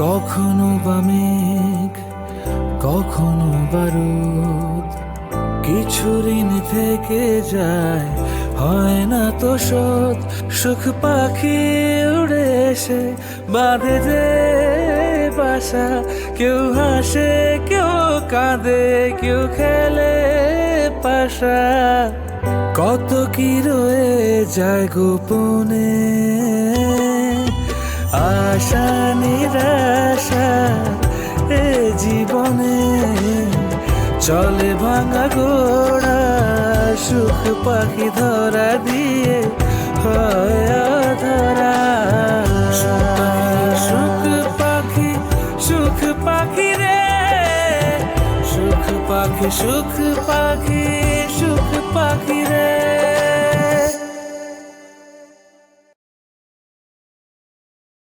কখনো বা মেঘ, কখনো বারুদ, কিছু ঋণ থেকে যায়, হয় না তো শোধ। সুখ পাখি উড়ে এসে বাঁধে যে বাসা, কেউ হাসে কেউ কাঁদে কেউ খেলে পাশা। কত কি রয়ে যায় গোপনে, আশা নিরাশা এ জীবনে। চলে ভাঙা ঘোড়া, সুখ পাখি ধরা দিয়ে হয় ধরা। সুখ পাখি, সুখ পাখি রে, সুখ পাখি, সুখ পাখি, সুখ পাখি রে।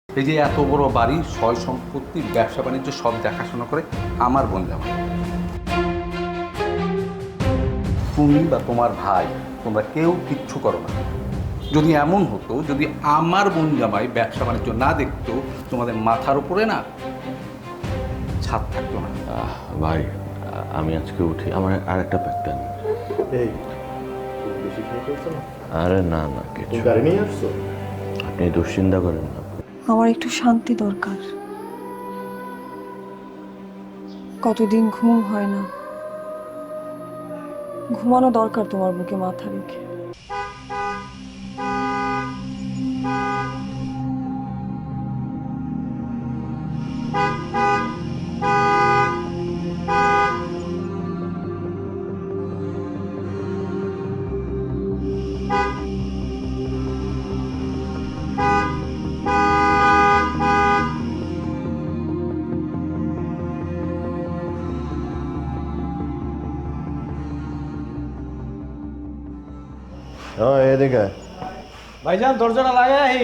এই যে এত বড় বাড়ি, সয় সম্পত্তি, ব্যবসা বাণিজ্য সব দেখাশোনা করে আমার বোন জামাই। তুমি বা তোমার ভাই তোমরা কেউ কিচ্ছু করো না। যদি এমন হতো, যদি আমার বোন জামাই ব্যবসা বাণিজ্য না দেখতো, তোমাদের মাথার উপরে না ছাদ থাকতো না। ভাই আমি আজকে উঠি, আমার আর একটা প্যাক দেন। আরে না না, কিছু গাড়ি নিয়ে আসছো, আপনি দুশ্চিন্তা করেন না। আমার একটু শান্তি দরকার, কতদিন ঘুম হয় না। ঘুমানো দরকার তোমার বুকে মাথা রেখে। এদিকে ভাইজান দরজাটা লাগাই।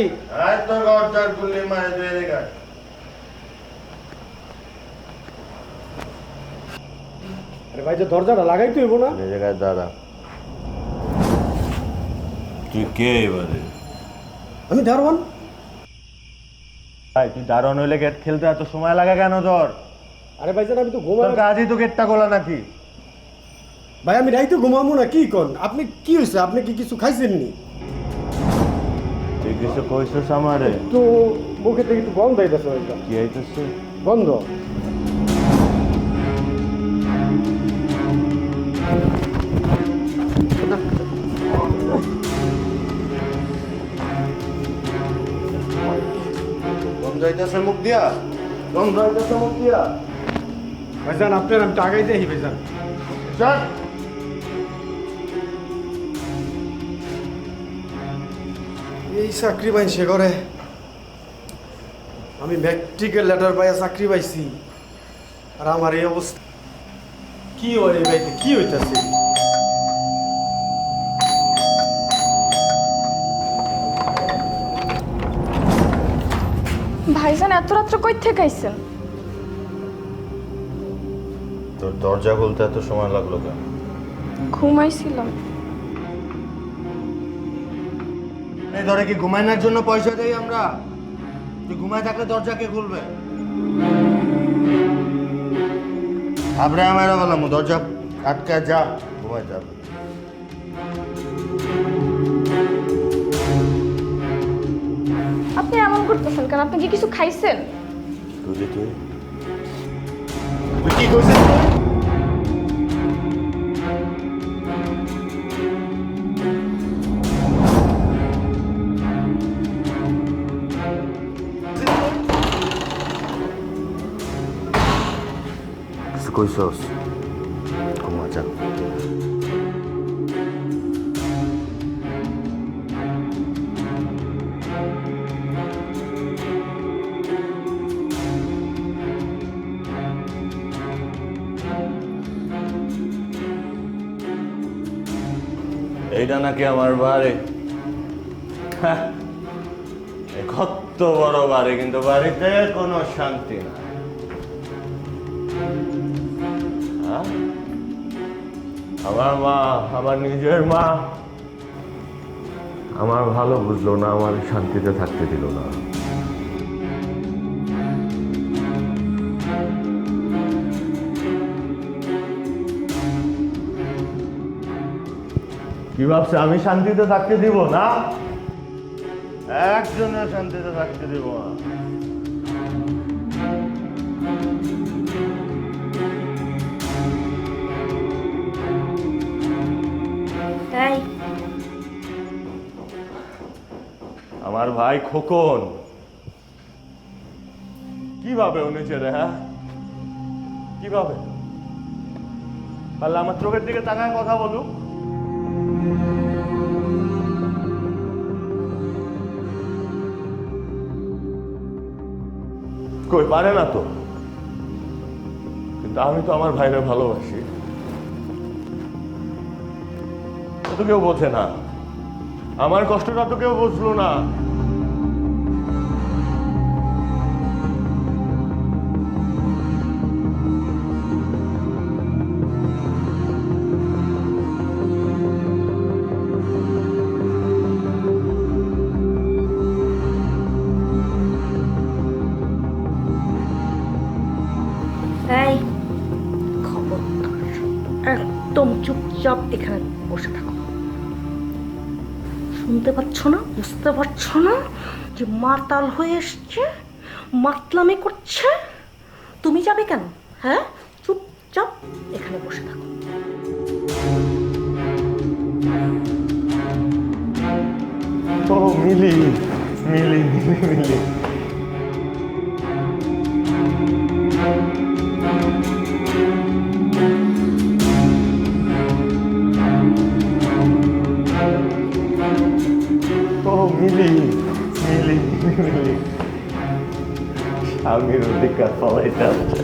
আরে ভাইজান দরজাটা লাগাই তুই না দাদা। তুই কে এবারে? আমি দারোয়ান। ভাই তুই দারোয়ান হইলে গেট খেলতে এত সময় লাগে কেন তোর? আরে ভাইজান আমি তো ঘুমাই। কাজই তো গেটটা খোলা নাকি? ভাই আমি রাইতে ঘুমাবো না কি কোন? আপনি কি হয়েছে? আপনি কি কিছু খাইছেন নি? তুই কিছু কইছিস আমারে? তো মুখে থেকে একটু গন্ধ আইতেছে ভাইজান। কি আইতেছে? গন্ধ। গন্ধ আইতেছে মুখ দিয়া? গন্ধ আইতেছে মুখ দিয়া? ভাইজান আপনার আমি টাকাই দেই ভাইজান। চল। এই চাকরি পাইছে করে, আমি মেট্রিকের লেটার পাইয়া চাকরি পাইছি, আর আমার এই অবস্থা। কি হয় এই বাড়িতে, কি হইতাছে? ভাইজান এত রাত্রে কই থেকে আইছেন? তোর দরজা খুলতে এত সময় লাগলো কেন? ঘুমাইছিলাম। এই ধরে কি ঘুমানোর জন্য পয়সা দেই আমরা? তুই ঘুমায় থাকলে দরজা কে খুলবে? আবরে আমার বললাম দরজা আটকা যা, ঘুমায় যা। আপনি এমন করতেছেন কেন? আপনি কি কিছু খাইছেন? তুই তুই কি কইছিস? কইছস ঘুমা যা। এইটা নাকি আমার বাড়ি? কত বড় বাড়ি, কিন্তু বাড়িতে কোনো শান্তি না। আমার মা, আমার নিজের মা আমার ভালো বুঝলো না, আমার শান্তিতে থাকতে দিল না। কি ভাবছে আমি শান্তিতে থাকতে দিব না? একজনের শান্তিতে থাকতে দিব না। এই আমার ভাই খোকন কিভাবে উনেছে রে? হ্যাঁ, কিভাবে? পারলে আমার চোখের দিকে তাকায় কথা বলুক। কই পারে না তো, কিন্তু আমি তো আমার ভাইরে ভালোবাসি। তো কেউ বোঝে না, আমার কষ্টটা তো কেউ বুঝলো না। এই খবরদার, একদম চুপচাপ এখানে বসে থাকো। শুনতে পাচ্ছ না, বুঝতে পারছো না যে মাতাল হয়ে এসছে, মাতলামি করছে? তুমি যাবে কেন? হ্যাঁ, চুপচাপ এখানে বসে থাকো। ও মিলি, মিলি মিলি মিলি মিলি মিলি মিলি স্বামীর অধিকার ফলাইতে আছে।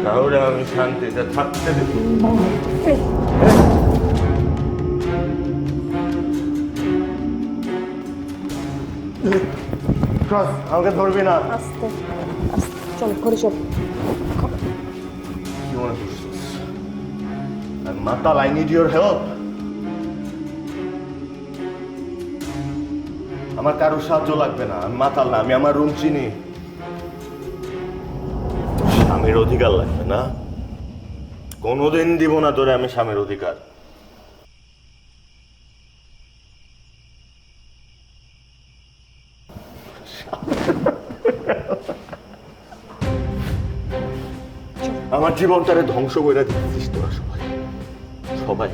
তাহলে আমি শান্তিতে থাকতে দেব। আমাকে ধরবি না। আস্তে আস্তে চল, ঘরে চল। কি মনে করছিস? মাতাল, আই নিড ইউর হেল্প। আমার কারোর সাহায্য লাগবে না, আমি মাতাল না, আমি আমার রুম চিনি। স্বামীর অধিকার লাগবে না, কোনোদিন দিব না তোরে আমি স্বামীর অধিকার। আমার জীবনটারে ধ্বংস করে দিচ্ছিস তোরা সবাই সবাই।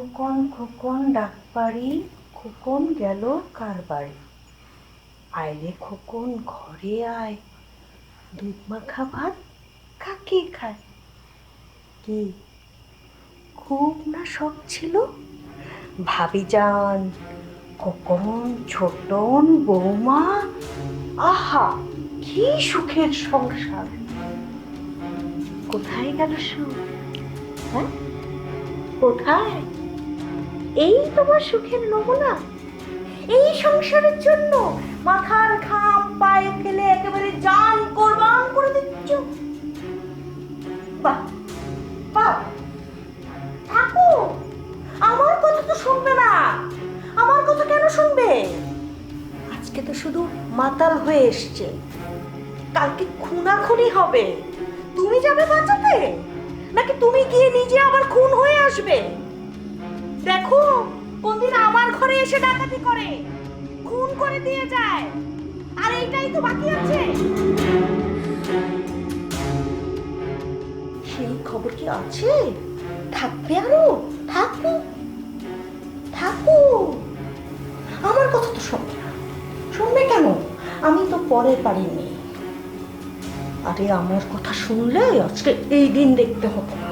খোকন খোকন ডাক পারি, খোকন গেল কার বাড়ি? আইলে খোকন ঘরে আয়, দুধ মাখা ভাত কাকে খায়? কি খুব না শখ ছিল? ভাবি যান, খোকন, ছোটন, বৌমা, আহা কি সুখের সংসার। কোথায় গেল সুখ? হ্যাঁ, কোথায়? এই তোমার সুখের নমুনা? এই সংসারের জন্য মাথার ঘাম পায়ে ফেলে একেবারে জান কোরবান করে দিচ্ছ? বাহ বাহ, থাকো, আমার কথা তো শুনবে না। আমার কথা কেন শুনবে? আজকে তো শুধু মাতাল হয়ে এসছে, কালকে খুনাখুনি হবে। তুমি যাবে বাঁচাতে, নাকি তুমি গিয়ে নিজে আবার খুন হয়ে আসবে? দেখো কোনদিন আমার ঘরে এসে ডাকাতি করে, খুন করে দিয়ে যায়, আর এইটাই তো বাকি আছে। সেই খবর কি আছে? থাকবে আরো? থাকো থাকো, আমার কথা তো শুনবে না। শুনবে কেন? আমি তো পরের বাড়ির মেয়ে। আরে আমার কথা শুনলে আজকে এই দিন দেখতে হতো না।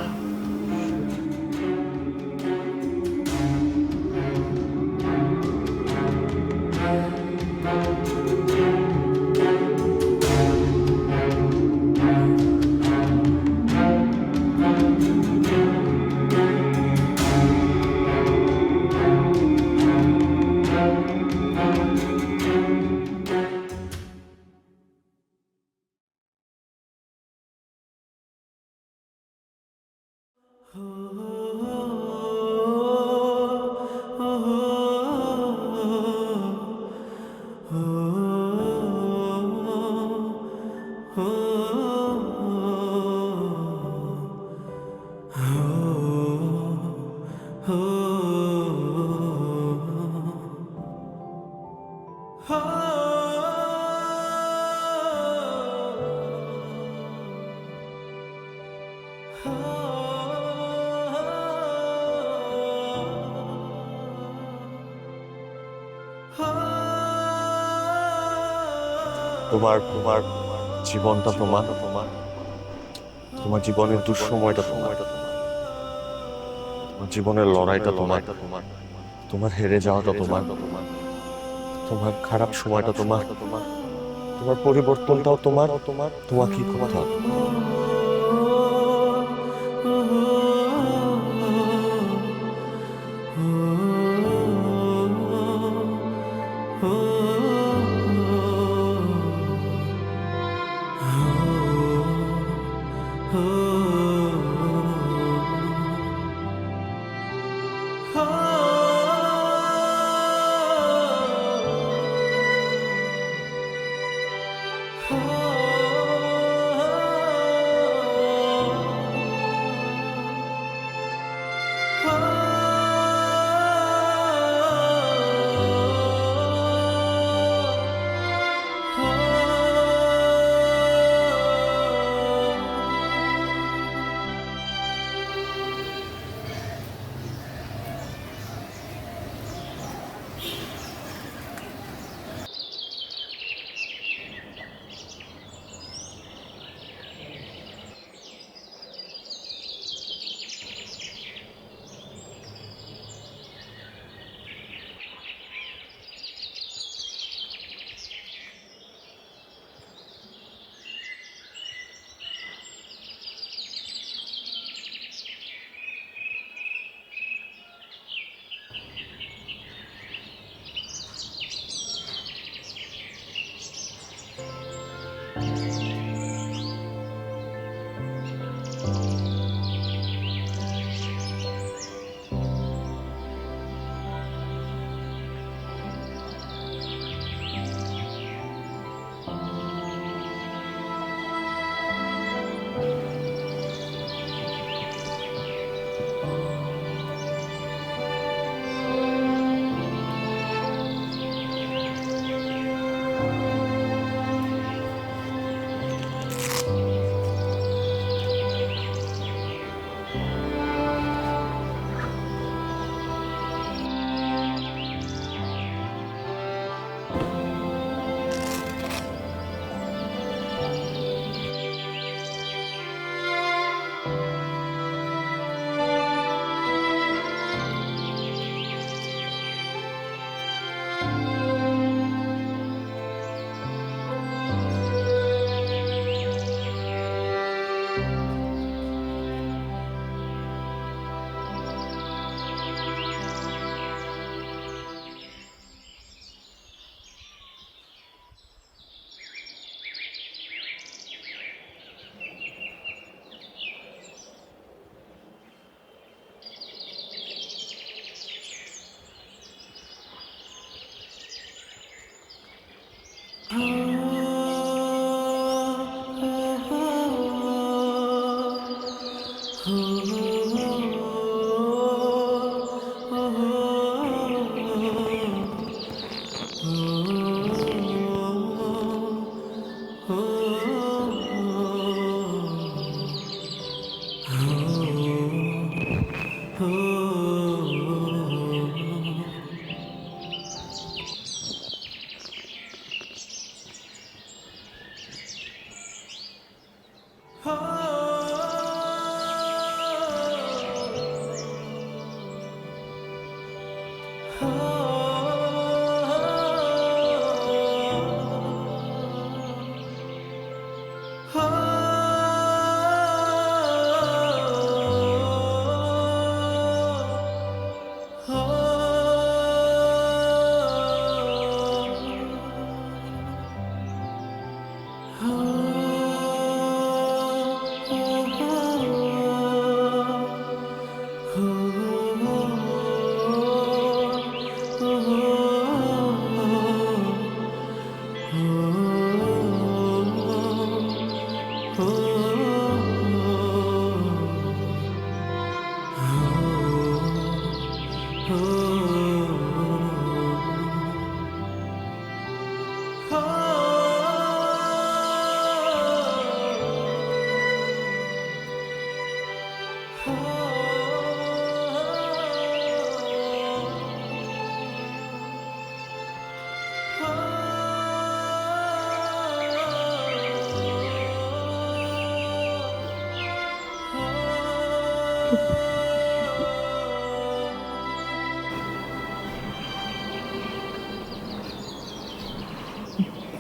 তোমার তোমার জীবনটা তোমার, তোমার তোমার জীবনের দুঃসময়টা তোমার, তোমার জীবনের লড়াইটা তোমার, তোমার হেরে যাওয়াটা তোমার, তোমার খারাপ সময়টা তোমার, তোমার পরিবর্তনটাও তোমার, তোমার কি কথা?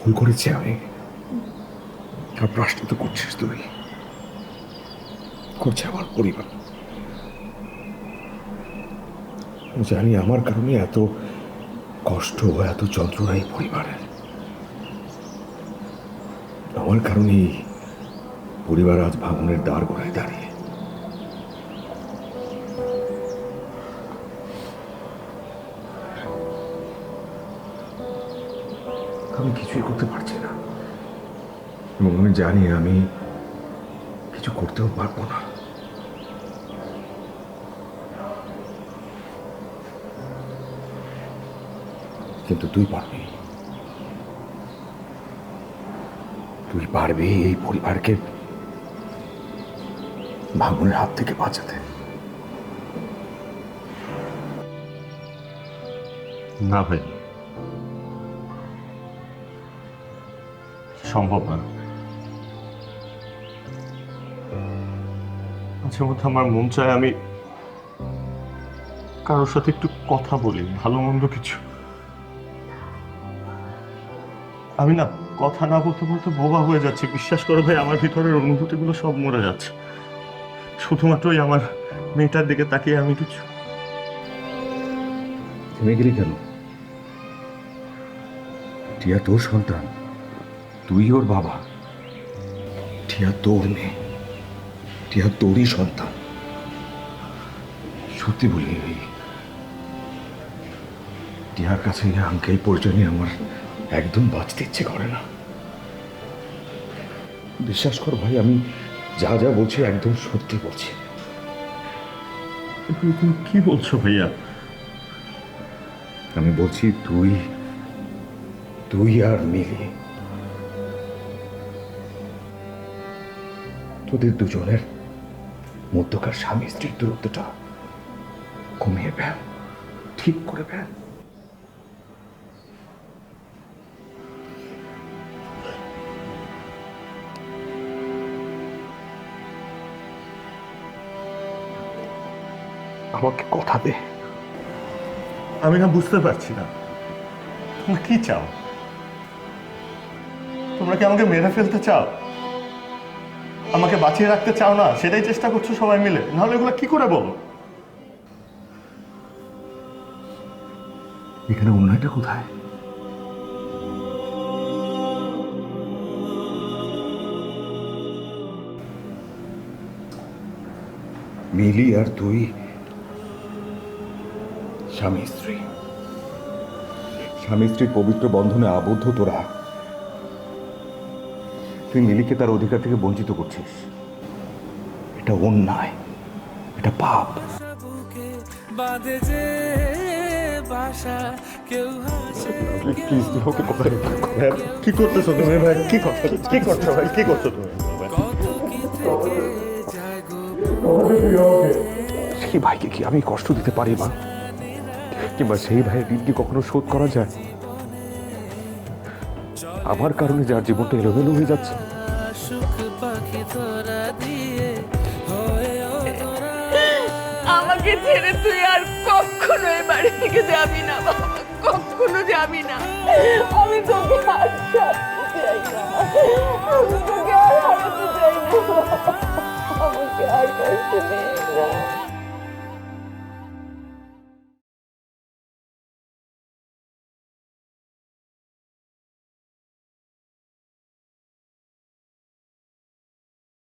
ভুল করেছি আমি, আর প্রশ্ন তো করছিস তুই, করছে আমার পরিবার। আমি জানি আমার কারণে এত কষ্ট, এত যন্ত্রণা এই পরিবারের। আমার কারণেই পরিবার আজ ভাঙনের দ্বার গোড়ায় দাঁড়িয়ে। আমি কিছুই করতে পারছি না, এবং আমি জানি আমি কিছু করতেও পারবো না। কিন্তু তুই পারবি, তুই পারবি এই পরিবারকে ভাঙনের হাত থেকে বাঁচাতে। না ভাই, সম্ভব না। মাঝে মধ্যে আমার মন চায় আমি কারোর সাথে একটু কথা বলি, ভালো মন্দ কিছু। আমি না কথা না বলতে বলতে বোবা হয়ে যাচ্ছি। বিশ্বাস করো ভাই, আমার ভিতরের অনুভূতিগুলো সব মরে যাচ্ছে। শুধুমাত্র ওই আমার মেয়েটার দিকে তাকিয়ে আমি কিছু। থেমে গেলি কেন? টিয়া তোর সন্তান, তুই ওর বাবা। টিয়া তোর মেয়ে, টিয়া তোরই সন্তান। সত্যি বলি, টিয়ার কাছে আঙ্কেল পর্যন্ত আমার একদম বাঁচতে ইচ্ছে করে না। বিশ্বাস কর ভাই, আমি যা যা বলছি একদম সত্যি বলছি। তুমি কি বলছো ভাইয়া? আমি বলছি তুই আর মিলি, তোদের দুজনের মধ্যকার স্বামী স্ত্রীর দূরত্বটা কমিয়ে ফেল, ঠিক করে ফেল। আমাকে কথা দে। আমি না বুঝতে পারছি না তোমরা কি চাও। তোমরা কি আমাকে মেরে ফেলতে চাও? আমাকে বাঁচিয়ে রাখতে চাও না? সেটাই চেষ্টা করছো সবাই মিলে, নাহলে এগুলো কি করে বলো? এখানে অন্যায়টা কোথায়? মিলি আর তুই স্বামী স্ত্রী, স্বামী স্ত্রীর পবিত্র বন্ধনে আবদ্ধ তোরা। তুই মিলিকে তার অধিকার থেকে বঞ্চিত করছিস। এটা অন্যায়, এটা পাপ। বুকে বাঁধে যে বাসা, কেউ হাসে প্লিজ তুই ওকে কোথায় কি করতেছো তুমি ভাই? কি করছো ভাই? কি করছো তুমি? কত কি থেকে যায় গো। সেই ভাইকে কি আমি কষ্ট দিতে পারি মা? কিংবা সেই ভাইয়ের ঋণ কি কখনো শোধ করা যায়? আমার কারণে যার জীবনটা এলোমেলো হয়ে যাচ্ছে। সুখ পাখি তোরা দিয়ে আমাকে ছেড়ে তুই আর কখনো এই বাড়ি থেকে যাবি না বাবা, কখনো যাবি না। আমি তোকে আর ছাড়তে চাই না, আমি তোকে আর হারাতে চাই না, আমাকে আর কষ্ট দিস না।